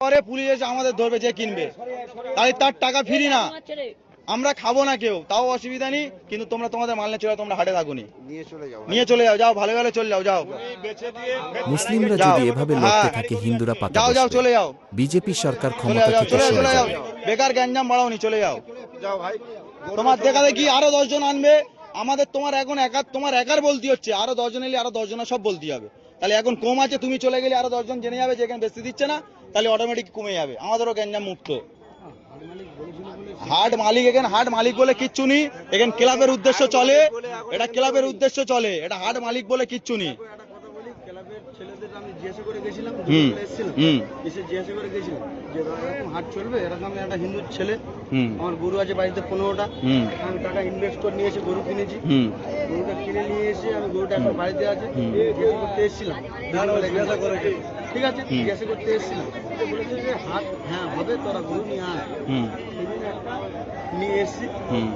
পরে পুলিশ এসে আমাদের ধরবে যে কিনবে, তাহলে তার টাকা ফ্রি না, আমরা খাবো না কেউ, তাও অসুবিধা নেই, কিন্তু তোমরা তোমাদের মাল নিয়ে চলে যাও, তোমরা হাটে থাকুনি, নিয়ে চলে যাও, যাও ভালো ভালো চলে যাও, যাও মুসলিমরা যদি এভাবে লড়তে থাকে হিন্দুরা পাতা যাও যাও বসবে। চলে যাও, বিজেপি সরকার চলে ক্ষমতা যাও, থেকে চলে সরে যাও, যাবে। বেকার গ্যাঞ্জাম বাড়াওনি, চলে যাও। তোমার দেখা দেখি আরো 10 জন আনবে, আমাদের তোমার এখন তোমার একার বলতে হচ্ছে, আরো 10 জন এলে আরো 10 জনের সব বলতে হবে, তাহলে এখন কম আছে, তুমি চলে গেলে আরো 10 জন জেনে যাবে যে এখানে বেশি দিচ্ছে না, তাহলে অটোমেটিক কমে যাবে, আমাদেরও গ্যাঞ্জাম মুক্ত। হাট মালিক, এখানে হাট মালিক বলে কিচ্ছু নেই, এখানে ক্লাবের উদ্দেশ্য চলে, এটা ক্লাবের উদ্দেশ্য চলে, এটা হাট মালিক বলে কিচ্ছু নেই। হাট চলবে এরকম, একটা হিন্দু ছেলে, আমার গরু আছে বাড়িতে 15টা, আমি টাকা ইনভেস্ট করে নিয়ে এসে গরু কিনেছি, গরুটা কিনে নিয়ে এসে আমি গরুটা এখন বাড়িতে আছে জিজ্ঞাসা করতে এসেছিলাম, ঠিক আছে জিজ্ঞাসা করতে এসেছিলাম, বলেছে যে হাট হ্যাঁ হবে, তোরা গরু নিয়ে আয়, নিয়ে এসেছি,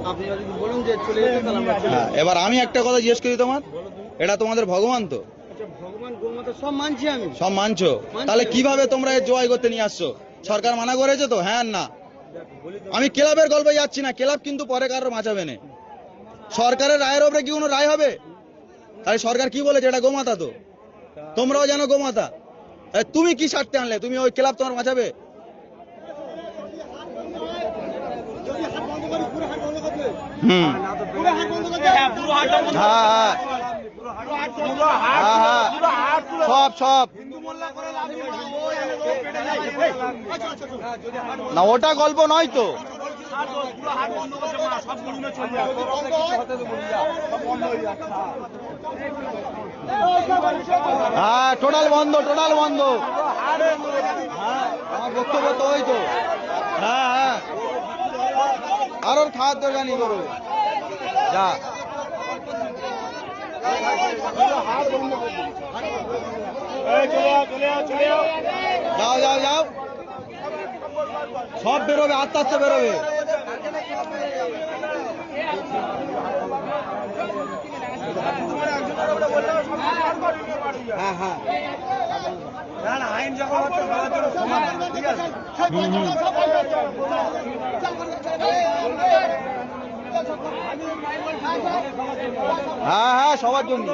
আপনারা যদি বলুন যে চলে যেতে তাহলে আমরা চলে যাবো। এবার আমি একটা কথা জিজ্ঞেস করি, তোমার এটা তোমাদের ভগবান তো? ভগবান গোমাতা সব মানছি আমি, সব মানছো, তাহলে কিভাবে তোমরা জয় করতে নিয়ে আসছো? সরকার মানা করেছে তো? হ্যাঁ না, আমি ক্লাবের গল্পে যাচ্ছি না, ক্লাব কিন্তু পরে কারোর বাঁচাবে না, সরকারের রায়ের উপরে কি কোনো রায় হবে? তাহলে সরকার কি বলেছে? এটা গোমাতা তো, তোমরাও জানো গোমাতা, তুমি কি স্বার্থে আনলে? তুমি ওই ক্লাব তোমার বাঁচাবে? সব সব না, ওটা গল্প নয় তো, হ্যাঁ টোটাল বন্ধ, টোটাল বন্ধ, আমার বক্তব্য তো ওই তো, হ্যাঁ হ্যাঁ, আর ওর খাওয়ার দরকার নেই, করো যা, যাও যাও যাও, সব বেরোবে, আস্তে আস্তে বেরোবে। হ্যাঁ হ্যাঁ আইন যখন হচ্ছে সবার জন্য সমান, ঠিক আছে। হ্যাঁ হ্যাঁ সবার জন্য,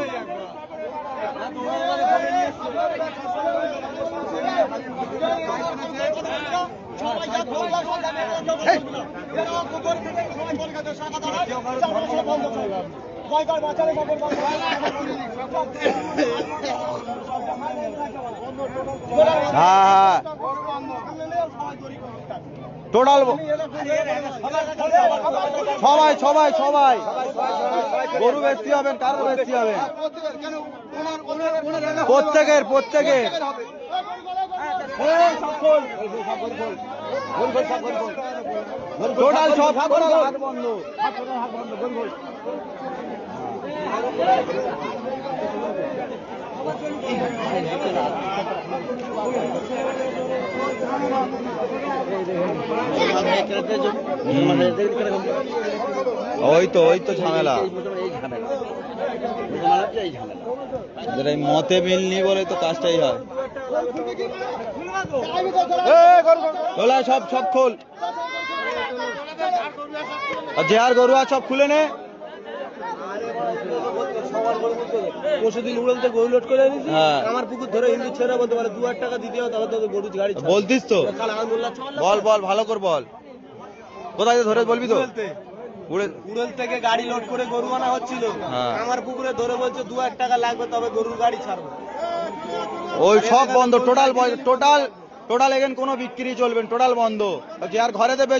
হ্যাঁ টোটাল সবাই সবাই সবাই গরু বেচতে হবেন, কারো বেচতে হবেন, প্রত্যেকের প্রত্যেকের টোটাল সব হাট বন্ধ। ওই তো ঝামেলা, এই মতে মিল নেই বলে তো কাজটাই হয়। সব সব খোল, যে আর গরু আর সব খুলে নে। পরশুদিন উড়লতে গরু লোড করে এনেছি, আমার পুকুর ধরে হিন্দু ছেড়ে বলতে পারে 2000 টাকা দিতে হবে, তাহলে তো গরু গাড়ি বলতিস তো, বল বল ভালো করে বল, কোথায় ধরে বলবি তো? উড়ল থেকে গাড়ি লোড করে গরু আনা হচ্ছিল, আমার পুকুরে ধরে বলছে 2000 টাকা লাগবে, তবে গরুর গাড়ি ছাড়বো। ওই সব বন্ধ, টোটাল টোটাল টোটাল, এখানে কোনো বিক্রি চলবে, টোটাল বন্ধ, যে আর ঘরে দেবে